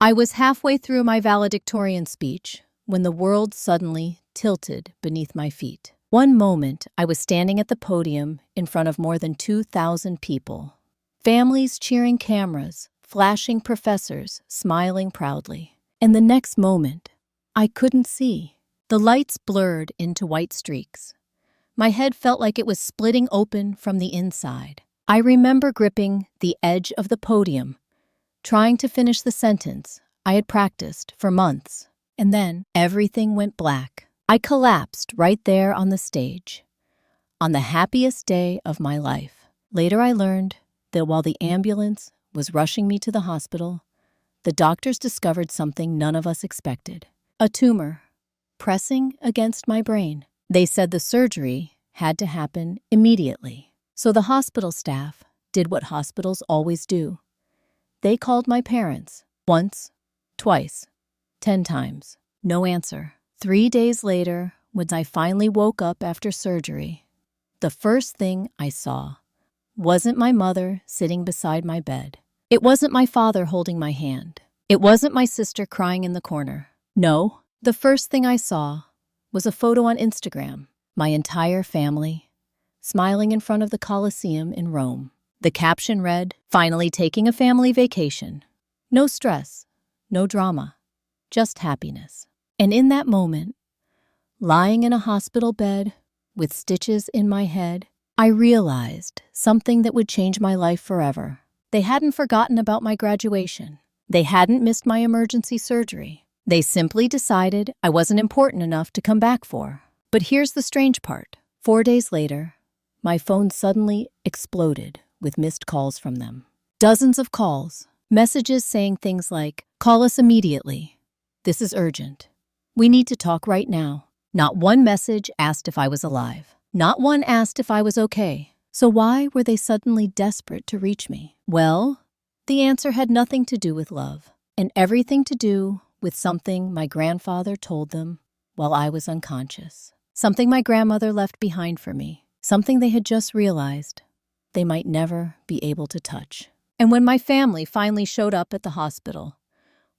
I was halfway through my valedictorian speech when the world suddenly tilted beneath my feet. One moment, I was standing at the podium in front of more than 2,000 people. Families cheering, cameras, flashing, professors smiling proudly. And the next moment, I couldn't see. The lights blurred into white streaks. My head felt like it was splitting open from the inside. I remember gripping the edge of the podium, trying to finish the sentence I had practiced for months. And then everything went black. I collapsed right there on the stage, on the happiest day of my life. Later I learned that while the ambulance was rushing me to the hospital, the doctors discovered something none of us expected. A tumor pressing against my brain. They said the surgery had to happen immediately. So the hospital staff did what hospitals always do. They called my parents once, twice, 10 times. No answer. 3 days later, when I finally woke up after surgery, the first thing I saw wasn't my mother sitting beside my bed. It wasn't my father holding my hand. It wasn't my sister crying in the corner. No, the first thing I saw was a photo on Instagram. My entire family smiling in front of the Colosseum in Rome. The caption read, "Finally taking a family vacation. No stress, no drama, just happiness." And in that moment, lying in a hospital bed with stitches in my head, I realized something that would change my life forever. They hadn't forgotten about my graduation. They hadn't missed my emergency surgery. They simply decided I wasn't important enough to come back for. But here's the strange part. 4 days later, my phone suddenly exploded with missed calls from them. Dozens of calls, messages saying things like, "Call us immediately. This is urgent. We need to talk right now." Not one message asked if I was alive. Not one asked if I was okay. So why were they suddenly desperate to reach me? Well, the answer had nothing to do with love, and everything to do with something my grandfather told them while I was unconscious. Something my grandmother left behind for me. Something they had just realized they might never be able to touch. And when my family finally showed up at the hospital,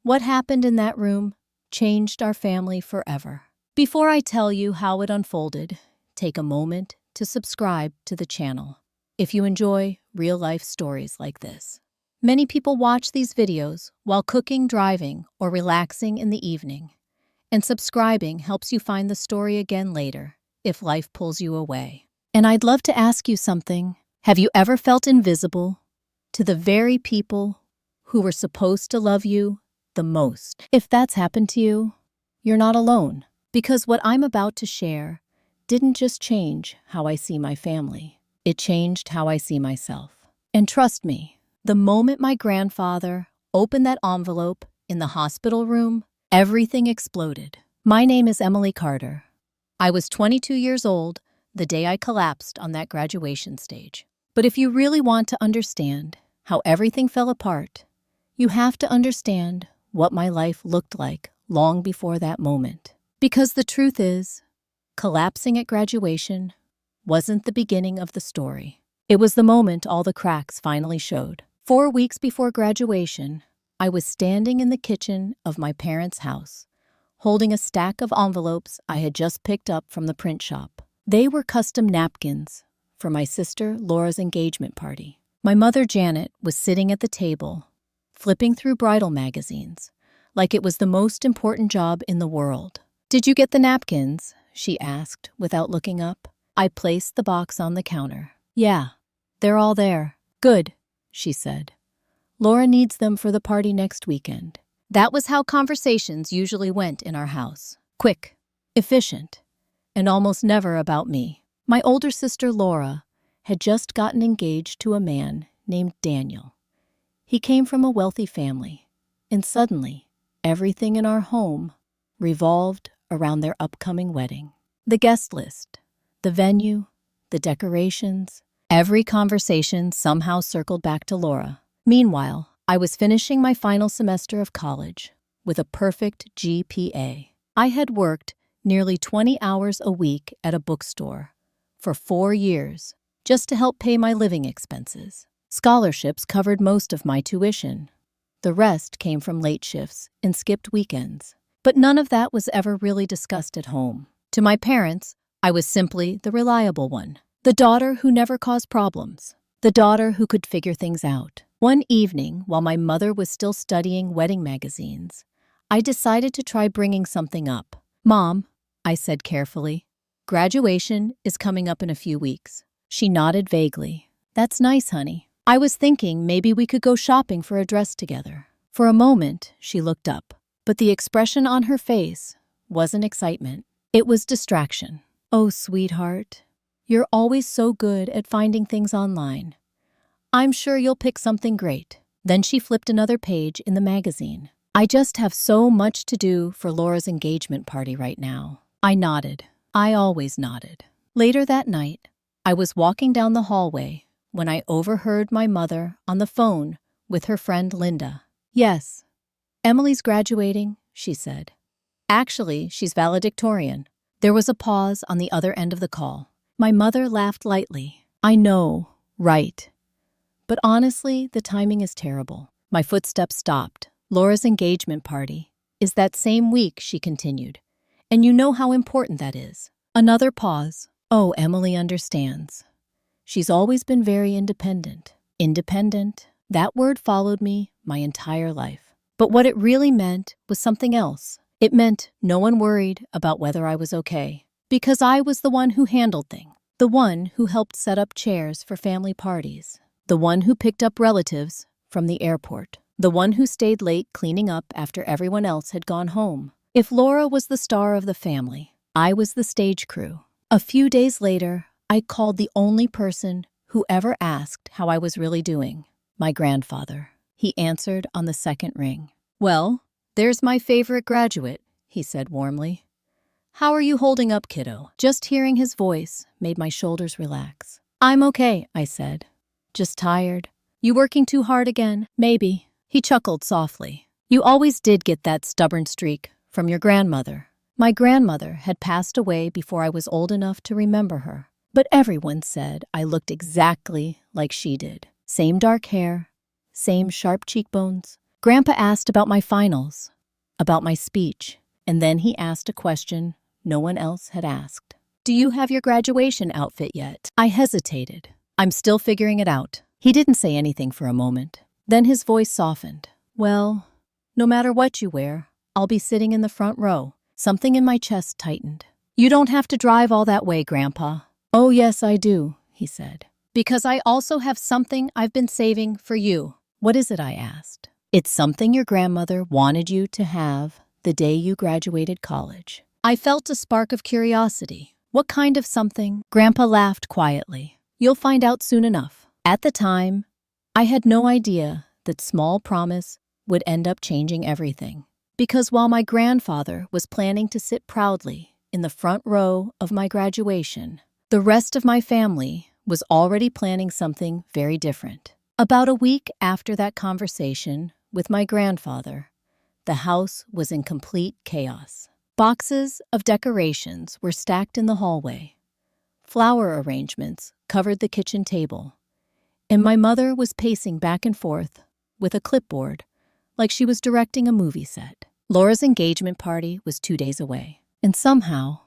what happened in that room changed our family forever. Before I tell you how it unfolded, take a moment to subscribe to the channel if you enjoy real-life stories like this. Many people watch these videos while cooking, driving, or relaxing in the evening, and subscribing helps you find the story again later if life pulls you away. And I'd love to ask you something. Have you ever felt invisible to the very people who were supposed to love you the most? If that's happened to you, you're not alone, because what I'm about to share didn't just change how I see my family. It changed how I see myself. And trust me, the moment my grandfather opened that envelope in the hospital room, everything exploded. My name is Emily Carter. I was 22 years old the day I collapsed on that graduation stage. But if you really want to understand how everything fell apart, you have to understand what my life looked like long before that moment. Because the truth is, collapsing at graduation wasn't the beginning of the story. It was the moment all the cracks finally showed. 4 weeks before graduation, I was standing in the kitchen of my parents' house, holding a stack of envelopes I had just picked up from the print shop. They were custom napkins for my sister Laura's engagement party. My mother Janet was sitting at the table, flipping through bridal magazines, like it was the most important job in the world. "Did you get the napkins?" she asked without looking up. I placed the box on the counter. "Yeah, they're all there." "Good," she said. "Laura needs them for the party next weekend." That was how conversations usually went in our house. Quick, efficient, and almost never about me. My older sister Laura had just gotten engaged to a man named Daniel. He came from a wealthy family, and suddenly, everything in our home revolved around their upcoming wedding. The guest list, the venue, the decorations, every conversation somehow circled back to Laura. Meanwhile, I was finishing my final semester of college with a perfect GPA. I had worked nearly 20 hours a week at a bookstore for 4 years just to help pay my living expenses. Scholarships covered most of my tuition, The rest came from late shifts and skipped weekends. But none of that was ever really discussed at home. To my parents, I was simply the reliable one. The daughter who never caused problems. The daughter who could figure things out. One evening, while my mother was still studying wedding magazines, I decided to try bringing something up. "Mom," I said carefully, "graduation is coming up in a few weeks." She nodded vaguely. "That's nice, honey. I was thinking maybe we could go shopping for a dress together." For a moment, she looked up, but the expression on her face wasn't excitement. It was distraction. "Oh, sweetheart, you're always so good at finding things online. I'm sure you'll pick something great." Then she flipped another page in the magazine. "I just have so much to do for Laura's engagement party right now." I nodded. I always nodded. Later that night, I was walking down the hallway when I overheard my mother on the phone with her friend Linda. "Yes, Emily's graduating," she said. "Actually, she's valedictorian." There was a pause on the other end of the call. My mother laughed lightly. "I know, right. But honestly, the timing is terrible." My footsteps stopped. "Laura's engagement party is that same week," she continued. "And you know how important that is." Another pause. "Oh, Emily understands. She's always been very independent." Independent. That word followed me my entire life. But what it really meant was something else. It meant no one worried about whether I was okay. Because I was the one who handled things. The one who helped set up chairs for family parties. The one who picked up relatives from the airport. The one who stayed late cleaning up after everyone else had gone home. If Laura was the star of the family, I was the stage crew. A few days later, I called the only person who ever asked how I was really doing. My grandfather. He answered on the second ring. "Well, there's my favorite graduate," he said warmly. "How are you holding up, kiddo?" Just hearing his voice made my shoulders relax. "I'm okay," I said. "Just tired." "You working too hard again?" "Maybe." He chuckled softly. "You always did get that stubborn streak from your grandmother." My grandmother had passed away before I was old enough to remember her. But everyone said I looked exactly like she did. Same dark hair, same sharp cheekbones. Grandpa asked about my finals, about my speech, and then he asked a question no one else had asked. "Do you have your graduation outfit yet?" I hesitated. "I'm still figuring it out." He didn't say anything for a moment. Then his voice softened. "Well, no matter what you wear, I'll be sitting in the front row." Something in my chest tightened. "You don't have to drive all that way, Grandpa." "Oh, yes, I do," he said. "Because I also have something I've been saving for you." "What is it?" I asked. "It's something your grandmother wanted you to have the day you graduated college." I felt a spark of curiosity. "What kind of something?" Grandpa laughed quietly. "You'll find out soon enough." At the time, I had no idea that small promise would end up changing everything. Because while my grandfather was planning to sit proudly in the front row of my graduation, the rest of my family was already planning something very different. About a week after that conversation with my grandfather, the house was in complete chaos. Boxes of decorations were stacked in the hallway. Flower arrangements covered the kitchen table, and my mother was pacing back and forth with a clipboard like she was directing a movie set. Laura's engagement party was 2 days away, and somehow,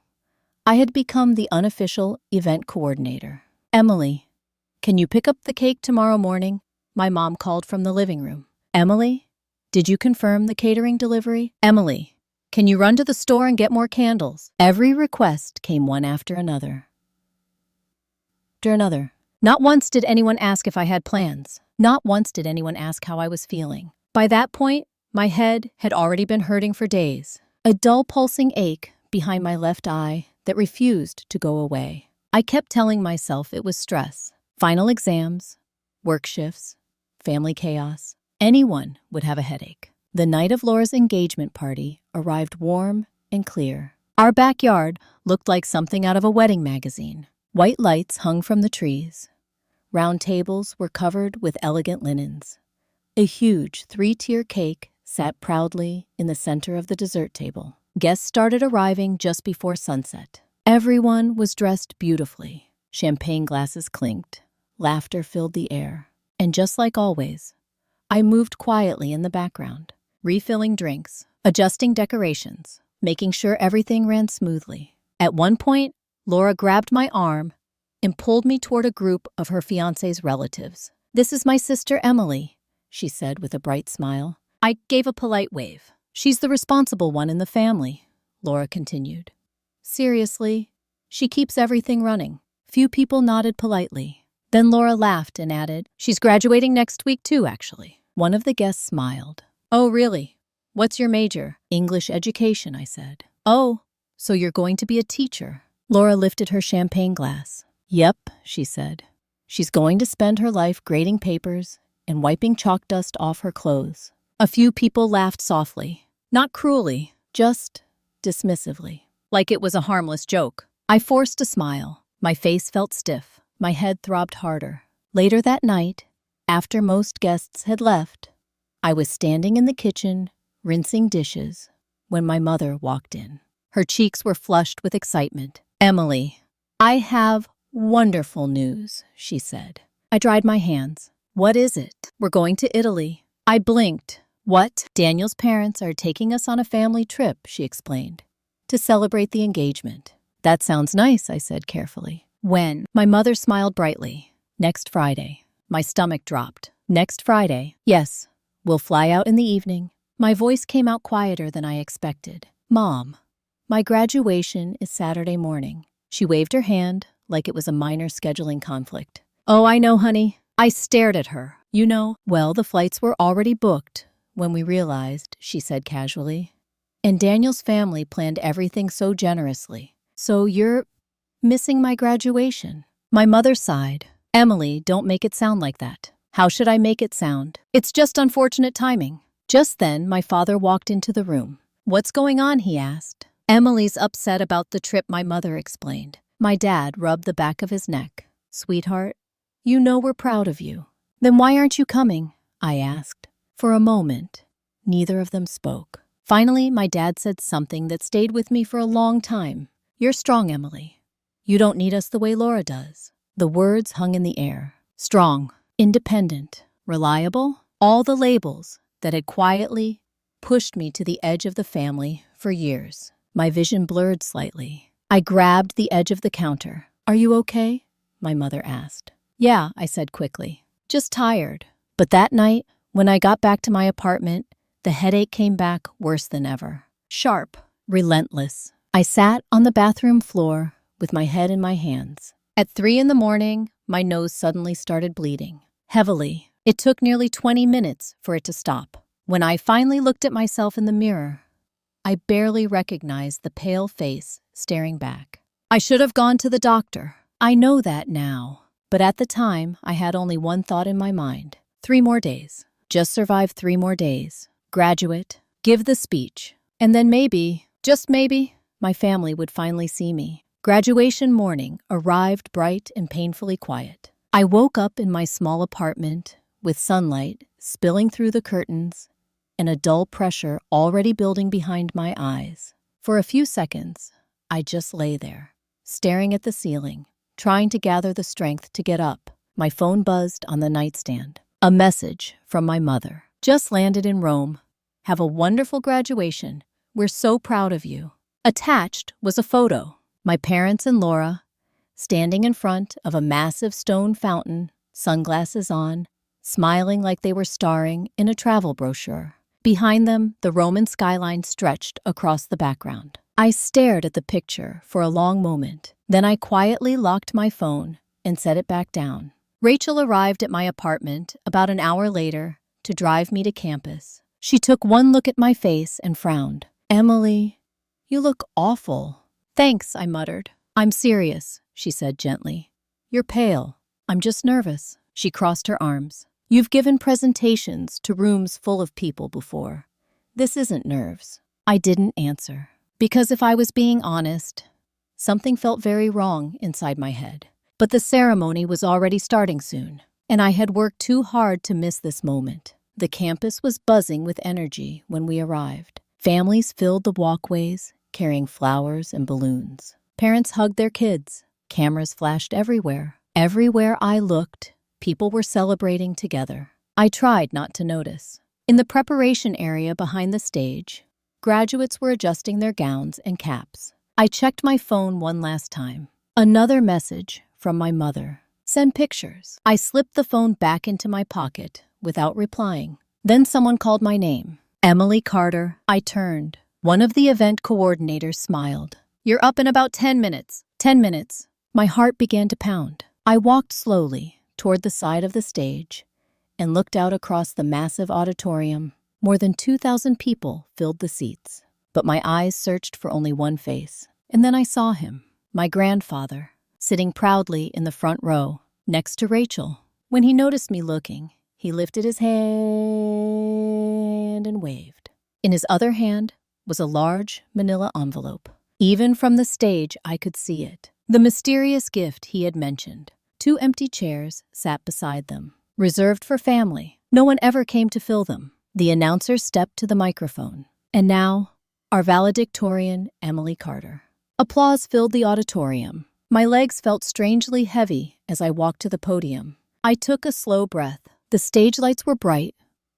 I had become the unofficial event coordinator. "Emily, can you pick up the cake tomorrow morning?" My mom called from the living room. "Emily, did you confirm the catering delivery?" "Emily, can you run to the store and get more candles?" Every request came one after another. Not once did anyone ask if I had plans. Not once did anyone ask how I was feeling. By that point, my head had already been hurting for days. A dull pulsing ache behind my left eye that refused to go away. I kept telling myself it was stress. Final exams, work shifts, family chaos. Anyone would have a headache. The night of Laura's engagement party arrived warm and clear. Our backyard looked like something out of a wedding magazine. White lights hung from the trees. Round tables were covered with elegant linens. A huge 3-tier cake sat proudly in the center of the dessert table. Guests started arriving just before sunset. Everyone was dressed beautifully. Champagne glasses clinked. Laughter filled the air. And just like always, I moved quietly in the background, refilling drinks, adjusting decorations, making sure everything ran smoothly. At one point, Laura grabbed my arm and pulled me toward a group of her fiancé's relatives. "This is my sister Emily," she said with a bright smile. I gave a polite wave. "She's the responsible one in the family," Laura continued. "Seriously, she keeps everything running." Few people nodded politely. Then Laura laughed and added, "She's graduating next week too, actually." One of the guests smiled. "Oh, really? What's your major?" "English education," I said. "Oh, so you're going to be a teacher?" Laura lifted her champagne glass. "Yep," she said. "She's going to spend her life grading papers and wiping chalk dust off her clothes." A few people laughed softly, not cruelly, just dismissively, like it was a harmless joke. I forced a smile. My face felt stiff. My head throbbed harder. Later that night, after most guests had left, I was standing in the kitchen, rinsing dishes, when my mother walked in. Her cheeks were flushed with excitement. "Emily, I have wonderful news," she said. I dried my hands. "What is it?" "We're going to Italy." I blinked. "What?" "Daniel's parents are taking us on a family trip," she explained, "to celebrate the engagement." "That sounds nice," I said carefully. "When?" My mother smiled brightly. "Next Friday." My stomach dropped. "Next Friday?" "Yes. We'll fly out in the evening." My voice came out quieter than I expected. "Mom, my graduation is Saturday morning." She waved her hand like it was a minor scheduling conflict. "Oh, I know, honey." I stared at her. "You know?" "Well, the flights were already booked when we realized," she said casually. "And Daniel's family planned everything so generously. So you're missing my graduation." My mother sighed. "Emily, don't make it sound like that." "How should I make it sound? It's just unfortunate timing." Just then, my father walked into the room. "What's going on?" he asked. "Emily's upset about the trip," my mother explained. My dad rubbed the back of his neck. "Sweetheart, you know we're proud of you." "Then why aren't you coming?" I asked. For a moment, neither of them spoke. Finally, my dad said something that stayed with me for a long time. "You're strong, Emily. You don't need us the way Laura does." The words hung in the air. Strong, independent, reliable, all the labels that had quietly pushed me to the edge of the family for years. My vision blurred slightly. I grabbed the edge of the counter. "Are you okay?" my mother asked. "Yeah," I said quickly. "Just tired." But that night, when I got back to my apartment, the headache came back worse than ever. Sharp, relentless. I sat on the bathroom floor with my head in my hands. At 3 a.m, my nose suddenly started bleeding. Heavily. It took nearly 20 minutes for it to stop. When I finally looked at myself in the mirror, I barely recognized the pale face staring back. I should have gone to the doctor. I know that now. But at the time, I had only one thought in my mind. 3 more days. Just survive 3 more days. Graduate. Give the speech. And then maybe, just maybe, my family would finally see me. Graduation morning arrived bright and painfully quiet. I woke up in my small apartment with sunlight spilling through the curtains and a dull pressure already building behind my eyes. For a few seconds, I just lay there, staring at the ceiling, trying to gather the strength to get up. My phone buzzed on the nightstand. A message from my mother. "Just landed in Rome. Have a wonderful graduation. We're so proud of you." Attached was a photo. My parents and Laura, standing in front of a massive stone fountain, sunglasses on, smiling like they were starring in a travel brochure. Behind them, the Roman skyline stretched across the background. I stared at the picture for a long moment. Then I quietly locked my phone and set it back down. Rachel arrived at my apartment about an hour later to drive me to campus. She took one look at my face and frowned. "Emily, you look awful." "Thanks," I muttered. "I'm serious," she said gently. "You're pale." "I'm just nervous." She crossed her arms. "You've given presentations to rooms full of people before. This isn't nerves." I didn't answer. Because if I was being honest, something felt very wrong inside my head. But the ceremony was already starting soon, and I had worked too hard to miss this moment. The campus was buzzing with energy when we arrived. Families filled the walkways, carrying flowers and balloons. Parents hugged their kids. Cameras flashed everywhere. Everywhere I looked, people were celebrating together. I tried not to notice. In the preparation area behind the stage, graduates were adjusting their gowns and caps. I checked my phone one last time. Another message from my mother. Send pictures. I slipped the phone back into my pocket without replying. Then someone called my name. Emily Carter. I turned. One of the event coordinators smiled. You're up in about 10 minutes. 10 minutes. My heart began to pound. I walked slowly toward the side of the stage and looked out across the massive auditorium. More than 2,000 people filled the seats. But my eyes searched for only one face. And then I saw him, my grandfather, sitting proudly in the front row, next to Rachel. When he noticed me looking, he lifted his hand and waved. In his other hand was a large manila envelope. Even from the stage, I could see it. The mysterious gift he had mentioned. 2 empty chairs sat beside them, reserved for family. No one ever came to fill them. The announcer stepped to the microphone. And now, our valedictorian, Emily Carter. Applause filled the auditorium. My legs felt strangely heavy as I walked to the podium. I took a slow breath. The stage lights were bright,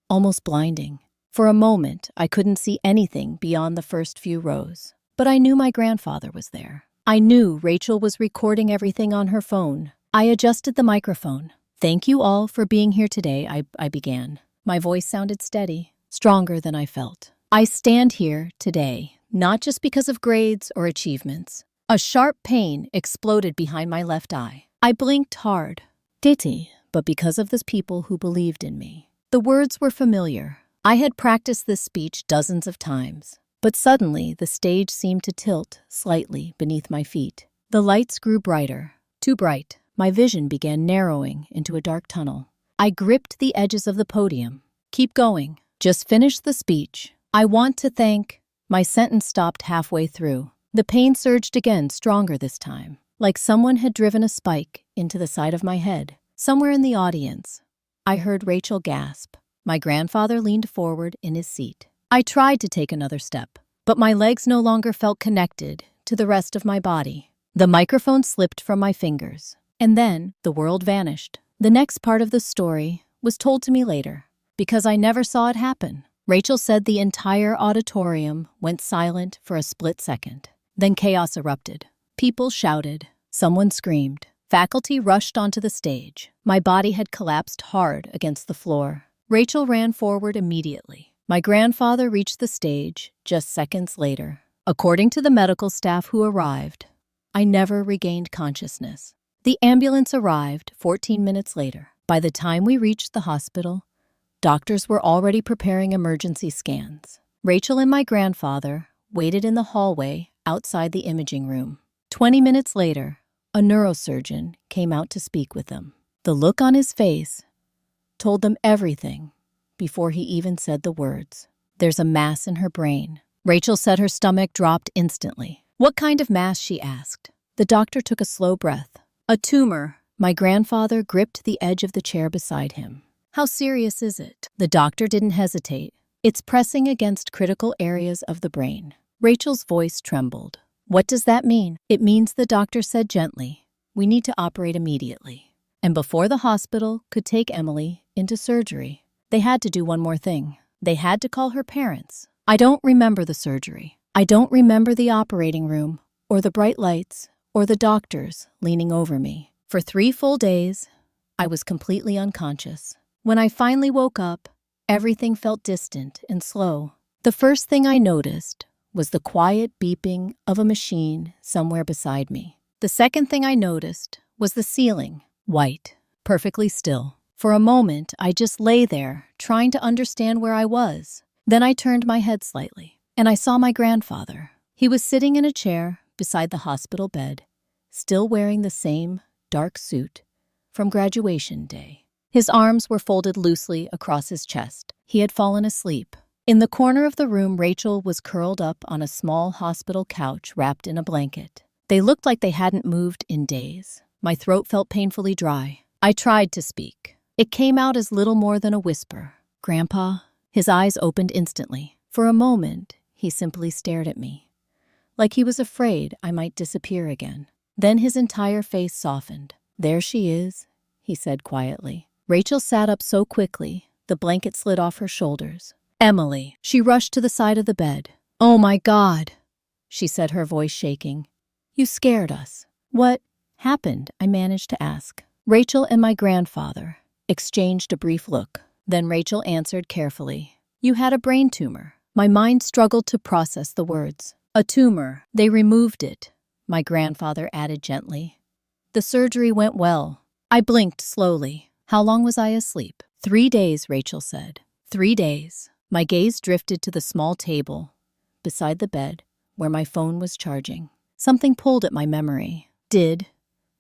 almost blinding. For a moment, I couldn't see anything beyond the first few rows. But I knew my grandfather was there. I knew Rachel was recording everything on her phone. I adjusted the microphone. Thank you all for being here today, I began. My voice sounded steady, stronger than I felt. I stand here today, not just because of grades or achievements. A sharp pain exploded behind my left eye. I blinked hard. Diti, but because of the people who believed in me. The words were familiar. I had practiced this speech dozens of times. But suddenly, the stage seemed to tilt slightly beneath my feet. The lights grew brighter, too bright. My vision began narrowing into a dark tunnel. I gripped the edges of the podium. Keep going. Just finish the speech. I want to thank... My sentence stopped halfway through. The pain surged again, stronger this time, like someone had driven a spike into the side of my head. Somewhere in the audience, I heard Rachel gasp. My grandfather leaned forward in his seat. I tried to take another step, but my legs no longer felt connected to the rest of my body. The microphone slipped from my fingers, and then the world vanished. The next part of the story was told to me later, because I never saw it happen. Rachel said the entire auditorium went silent for a split second. Then chaos erupted. People shouted. Someone screamed. Faculty rushed onto the stage. My body had collapsed hard against the floor. Rachel ran forward immediately. My grandfather reached the stage just seconds later. According to the medical staff who arrived, I never regained consciousness. The ambulance arrived 14 minutes later. By the time we reached the hospital, doctors were already preparing emergency scans. Rachel and my grandfather waited in the hallway outside the imaging room. 20 minutes later, a neurosurgeon came out to speak with them. The look on his face told them everything before he even said the words. There's a mass in her brain. Rachel said her stomach dropped instantly. What kind of mass? She asked. The doctor took a slow breath. A tumor. My grandfather gripped the edge of the chair beside him. How serious is it? The doctor didn't hesitate. It's pressing against critical areas of the brain. Rachel's voice trembled. What does that mean? It means, the doctor said gently, we need to operate immediately. And before the hospital could take Emily into surgery, they had to do one more thing. They had to call her parents. I don't remember the surgery. I don't remember the operating room, or the bright lights, or the doctors leaning over me. For 3 full days, I was completely unconscious. When I finally woke up, everything felt distant and slow. The first thing I noticed was the quiet beeping of a machine somewhere beside me. The second thing I noticed was the ceiling, white, perfectly still. For a moment, I just lay there, trying to understand where I was. Then I turned my head slightly, and I saw my grandfather. He was sitting in a chair beside the hospital bed, still wearing the same dark suit from graduation day. His arms were folded loosely across his chest. He had fallen asleep. In the corner of the room, Rachel was curled up on a small hospital couch wrapped in a blanket. They looked like they hadn't moved in days. My throat felt painfully dry. I tried to speak. It came out as little more than a whisper. Grandpa? His eyes opened instantly. For a moment, he simply stared at me, like he was afraid I might disappear again. Then his entire face softened. There she is, he said quietly. Rachel sat up so quickly The blanket slid off her shoulders. Emily. She rushed to the side of the bed. "Oh my God," she said, her voice shaking. "You scared us." "What happened?" I managed to ask. Rachel and my grandfather exchanged a brief look. Then Rachel answered carefully. "You had a brain tumor." My mind struggled to process the words. "A tumor. They removed it," my grandfather added gently. "The surgery went well." I blinked slowly. How long was I asleep? 3 days, Rachel said. 3 days. My gaze drifted to the small table beside the bed where my phone was charging. Something pulled at my memory. "Did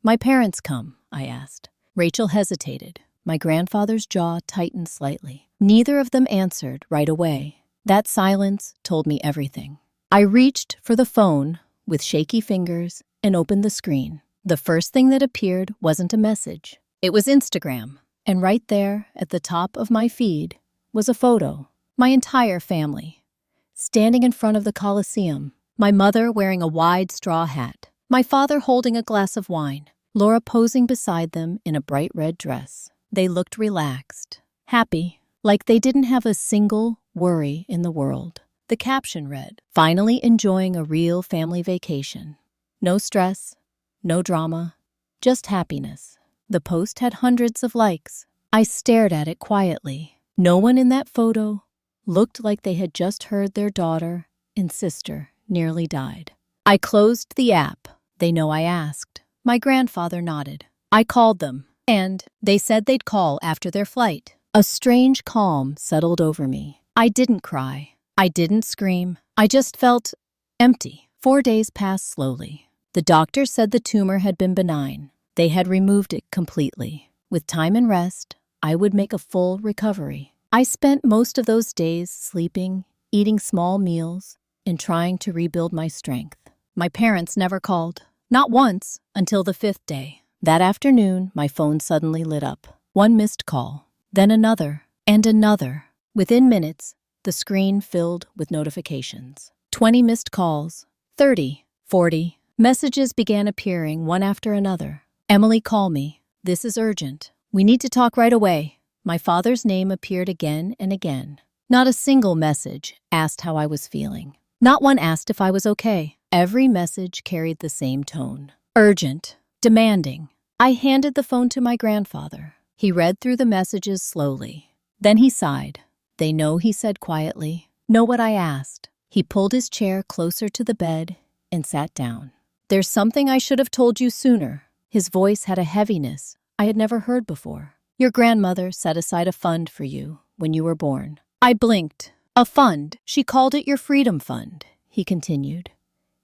my parents come?" I asked. Rachel hesitated. My grandfather's jaw tightened slightly. Neither of them answered right away. That silence told me everything. I reached for the phone with shaky fingers and opened the screen. The first thing that appeared wasn't a message. It was Instagram. And right there at the top of my feed was a photo. My entire family, standing in front of the Coliseum. My mother wearing a wide straw hat. My father holding a glass of wine. Laura posing beside them in a bright red dress. They looked relaxed, happy, like they didn't have a single worry in the world. The caption read, "Finally enjoying a real family vacation. No stress, no drama, just happiness." The post had hundreds of likes. I stared at it quietly. No one in that photo looked like they had just heard their daughter and sister nearly died. I closed the app. They know I asked. My grandfather nodded. I called them, and they said they'd call after their flight. A strange calm settled over me. I didn't cry. I didn't scream. I just felt empty. 4 days passed slowly. The doctor said the tumor had been benign. They had removed it completely. With time and rest, I would make a full recovery. I spent most of those days sleeping, eating small meals, and trying to rebuild my strength. My parents never called. Not once, until the 5th day. That afternoon, my phone suddenly lit up. One missed call, then another, and another. Within minutes, the screen filled with notifications. 20 missed calls, 30, 40. Messages began appearing one after another. "Emily, call me. This is urgent. We need to talk right away." My father's name appeared again and again. Not a single message asked how I was feeling. Not one asked if I was okay. Every message carried the same tone. Urgent, demanding. I handed the phone to my grandfather. He read through the messages slowly. Then he sighed. "They know," he said quietly. "Know what I asked." He pulled his chair closer to the bed and sat down. "There's something I should have told you sooner." His voice had a heaviness I had never heard before. "Your grandmother set aside a fund for you when you were born." I blinked. "A fund? She called it your freedom fund," he continued.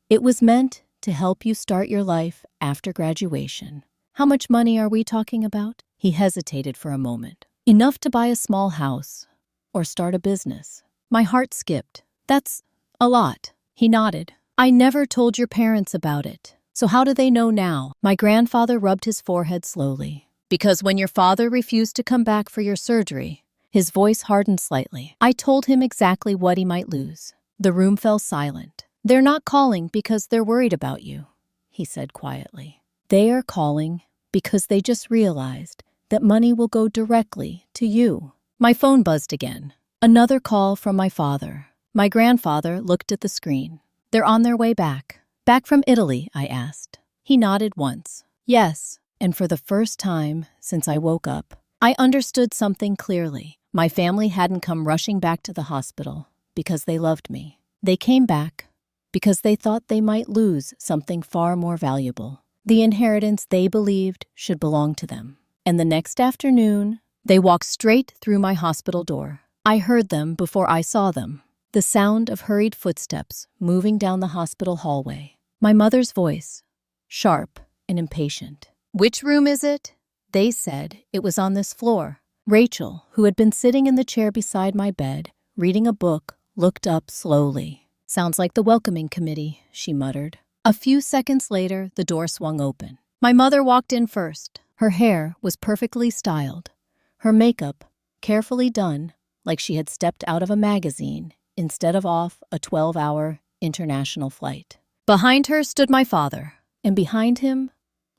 "It was meant to help you start your life after graduation." "How much money are we talking about?" He hesitated for a moment. "Enough to buy a small house or start a business." My heart skipped. "That's a lot." He nodded. "I never told your parents about it. So how do they know now?" My grandfather rubbed his forehead slowly. "Because when your father refused to come back for your surgery," his voice hardened slightly, "I told him exactly what he might lose." The room fell silent. "They're not calling because they're worried about you," he said quietly. "They are calling because they just realized that money will go directly to you." My phone buzzed again. Another call from my father. My grandfather looked at the screen. "They're on their way back." "Back from Italy?" I asked. He nodded once. "Yes." And for the first time since I woke up, I understood something clearly. My family hadn't come rushing back to the hospital because they loved me. They came back because they thought they might lose something far more valuable, the inheritance they believed should belong to them. And the next afternoon, they walked straight through my hospital door. I heard them before I saw them. The sound of hurried footsteps moving down the hospital hallway. My mother's voice, sharp and impatient. "Which room is it?" They said it was on this floor. Rachel, who had been sitting in the chair beside my bed, reading a book, looked up slowly. "Sounds like the welcoming committee," she muttered. A few seconds later, the door swung open. My mother walked in first. Her hair was perfectly styled. Her makeup, carefully done, like she had stepped out of a magazine instead of off a 12-hour international flight. Behind her stood my father, and behind him,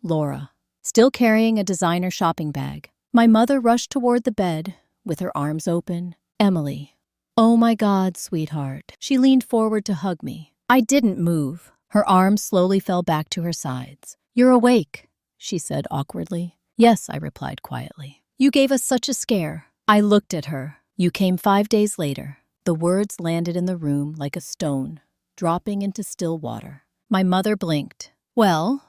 Laura, still carrying a designer shopping bag. My mother rushed toward the bed with her arms open. Emily. Oh my God, sweetheart. She leaned forward to hug me. I didn't move. Her arms slowly fell back to her sides. You're awake, she said awkwardly. Yes, I replied quietly. You gave us such a scare. I looked at her. You came 5 days later. The words landed in the room like a stone, dropping into still water. My mother blinked. Well,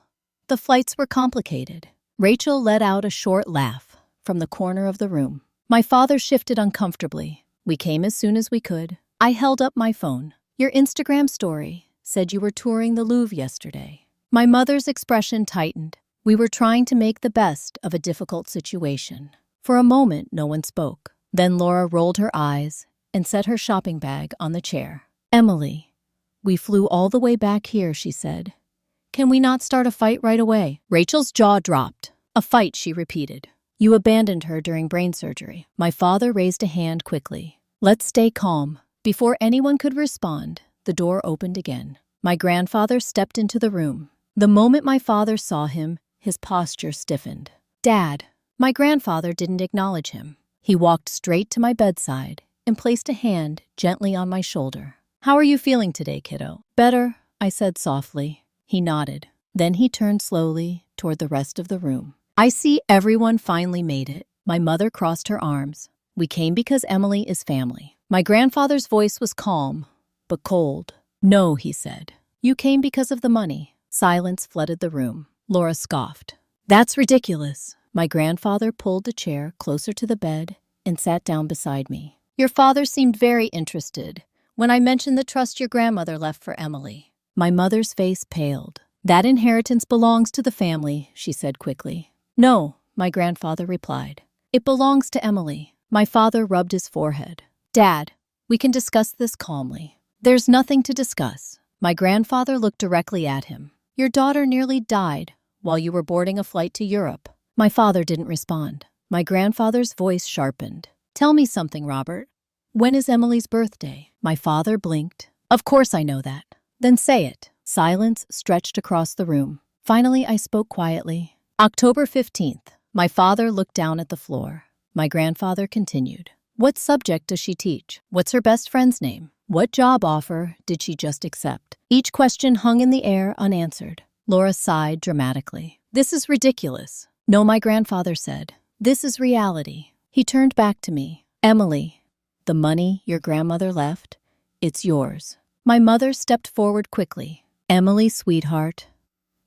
the flights were complicated. Rachel let out a short laugh from the corner of the room. My father shifted uncomfortably. We came as soon as we could. I held up my phone. Your Instagram story said you were touring the Louvre yesterday. My mother's expression tightened. We were trying to make the best of a difficult situation. For a moment, no one spoke. Then Laura rolled her eyes and set her shopping bag on the chair. Emily, we flew all the way back here, she said. Can we not start a fight right away? Rachel's jaw dropped. A fight, she repeated. You abandoned her during brain surgery. My father raised a hand quickly. Let's stay calm. Before anyone could respond, the door opened again. My grandfather stepped into the room. The moment my father saw him, his posture stiffened. Dad. My grandfather didn't acknowledge him. He walked straight to my bedside and placed a hand gently on my shoulder. How are you feeling today, kiddo? Better, I said softly. He nodded. Then he turned slowly toward the rest of the room. I see everyone finally made it. My mother crossed her arms. We came because Emily is family. My grandfather's voice was calm, but cold. No, he said. You came because of the money. Silence flooded the room. Laura scoffed. That's ridiculous. My grandfather pulled the chair closer to the bed and sat down beside me. Your father seemed very interested when I mentioned the trust your grandmother left for Emily. My mother's face paled. That inheritance belongs to the family, she said quickly. No, my grandfather replied. It belongs to Emily. My father rubbed his forehead. Dad, we can discuss this calmly. There's nothing to discuss. My grandfather looked directly at him. Your daughter nearly died while you were boarding a flight to Europe. My father didn't respond. My grandfather's voice sharpened. Tell me something, Robert. When is Emily's birthday? My father blinked. Of course I know that. Then say it. Silence stretched across the room. Finally, I spoke quietly. October 15th. My father looked down at the floor. My grandfather continued. What subject does she teach? What's her best friend's name? What job offer did she just accept? Each question hung in the air unanswered. Laura sighed dramatically. This is ridiculous. No, my grandfather said. This is reality. He turned back to me. Emily, the money your grandmother left, it's yours. My mother stepped forward quickly. Emily, sweetheart,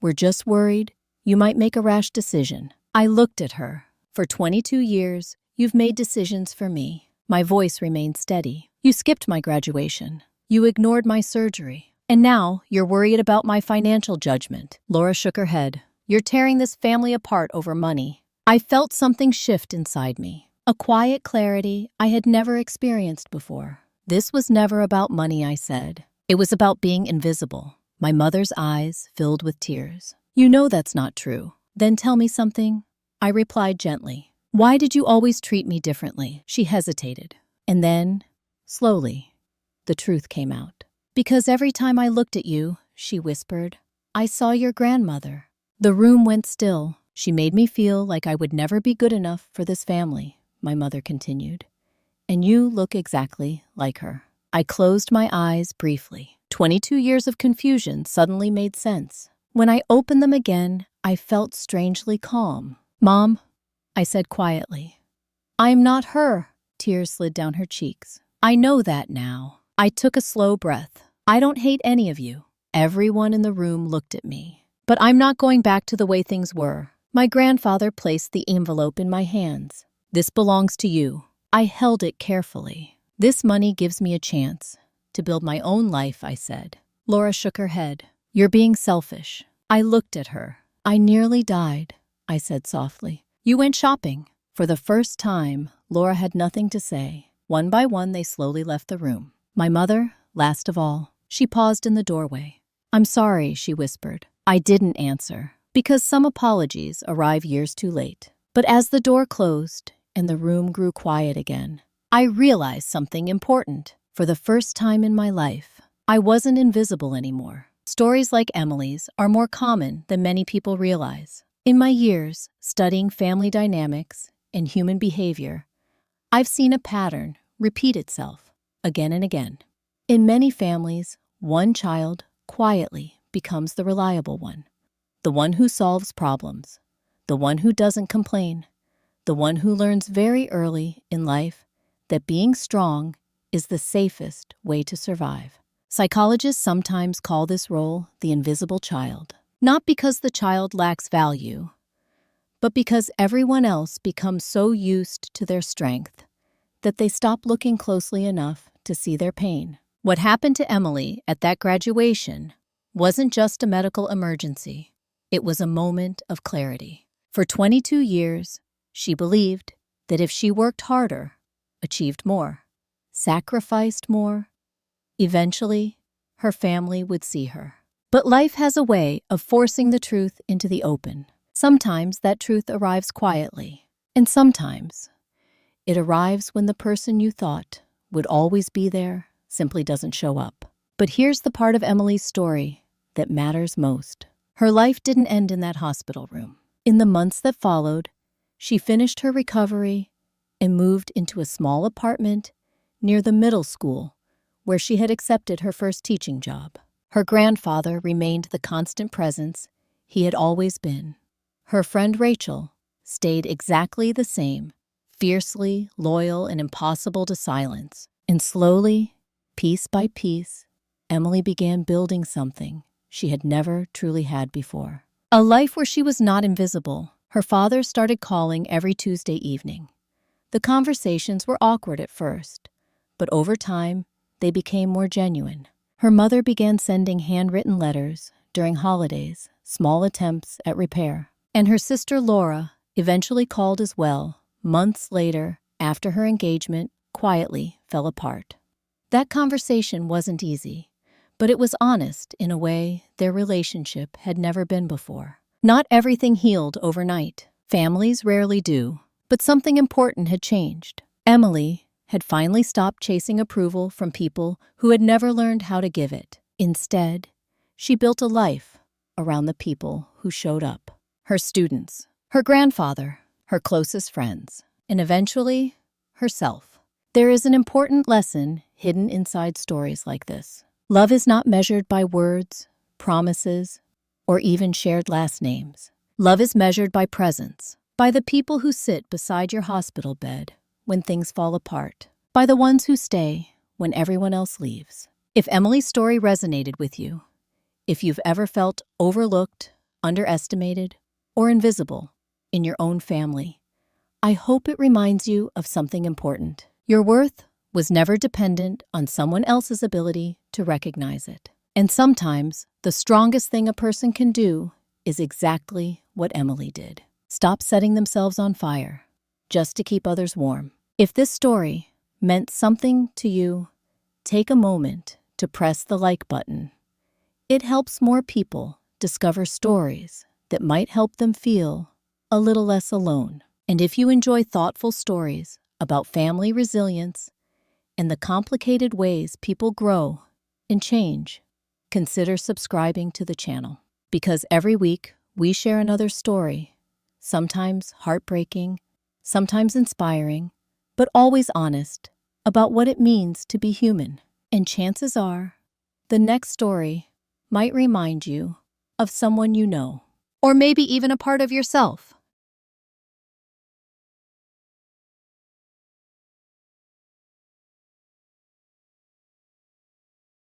we're just worried you might make a rash decision. I looked at her. For 22 years, you've made decisions for me. My voice remained steady. You skipped my graduation. You ignored my surgery. And now you're worried about my financial judgment. Laura shook her head. You're tearing this family apart over money. I felt something shift inside me. A quiet clarity I had never experienced before. This was never about money, I said. It was about being invisible. My mother's eyes filled with tears. You know that's not true. Then tell me something. I replied gently. Why did you always treat me differently? She hesitated. And then, slowly, the truth came out. Because every time I looked at you, she whispered, I saw your grandmother. The room went still. She made me feel like I would never be good enough for this family, my mother continued. And you look exactly like her. I closed my eyes briefly. 22 years of confusion suddenly made sense. When I opened them again, I felt strangely calm. Mom, I said quietly. I'm not her. Tears slid down her cheeks. I know that now. I took a slow breath. I don't hate any of you. Everyone in the room looked at me. But I'm not going back to the way things were. My grandfather placed the envelope in my hands. This belongs to you. I held it carefully. This money gives me a chance to build my own life, I said. Laura shook her head. You're being selfish. I looked at her. I nearly died, I said softly. You went shopping. For the first time, Laura had nothing to say. One by one, they slowly left the room. My mother, last of all, she paused in the doorway. I'm sorry, she whispered. I didn't answer, because some apologies arrive years too late. But as the door closed and the room grew quiet again, I realized something important. For the first time in my life, I wasn't invisible anymore. Stories like Emily's are more common than many people realize. In my years studying family dynamics and human behavior, I've seen a pattern repeat itself again and again. In many families, one child quietly becomes the reliable one, the one who solves problems, the one who doesn't complain, the one who learns very early in life that being strong is the safest way to survive. Psychologists sometimes call this role the invisible child, not because the child lacks value, but because everyone else becomes so used to their strength that they stop looking closely enough to see their pain. What happened to Emily at that graduation wasn't just a medical emergency. It was a moment of clarity. For 22 years, she believed that if she worked harder, achieved more, sacrificed more, eventually her family would see her. But life has a way of forcing the truth into the open. Sometimes that truth arrives quietly, and sometimes it arrives when the person you thought would always be there simply doesn't show up. But here's the part of Emily's story that matters most. Her life didn't end in that hospital room. In the months that followed, she finished her recovery and moved into a small apartment near the middle school where she had accepted her first teaching job. Her grandfather remained the constant presence he had always been. Her friend Rachel stayed exactly the same, fiercely loyal and impossible to silence. And slowly, piece by piece, Emily began building something she had never truly had before. A life where she was not invisible. Her father started calling every Tuesday evening. The conversations were awkward at first, but over time, they became more genuine. Her mother began sending handwritten letters during holidays, small attempts at repair. And her sister Laura eventually called as well, months later after her engagement quietly fell apart. That conversation wasn't easy, but it was honest in a way their relationship had never been before. Not everything healed overnight. Families rarely do, but something important had changed. Emily had finally stopped chasing approval from people who had never learned how to give it. Instead, she built a life around the people who showed up. Her students, her grandfather, her closest friends, and eventually, herself. There is an important lesson hidden inside stories like this. Love is not measured by words, promises, or even shared last names. Love is measured by presence, by the people who sit beside your hospital bed when things fall apart, by the ones who stay when everyone else leaves. If Emily's story resonated with you, if you've ever felt overlooked, underestimated, or invisible in your own family, I hope it reminds you of something important. Your worth was never dependent on someone else's ability to recognize it. And sometimes, the strongest thing a person can do is exactly what Emily did. Stop setting themselves on fire just to keep others warm. If this story meant something to you, take a moment to press the like button. It helps more people discover stories that might help them feel a little less alone. And if you enjoy thoughtful stories about family resilience and the complicated ways people grow and change, consider subscribing to the channel. Because every week we share another story, sometimes heartbreaking, sometimes inspiring, but always honest about what it means to be human. And chances are, the next story might remind you of someone you know, or maybe even a part of yourself.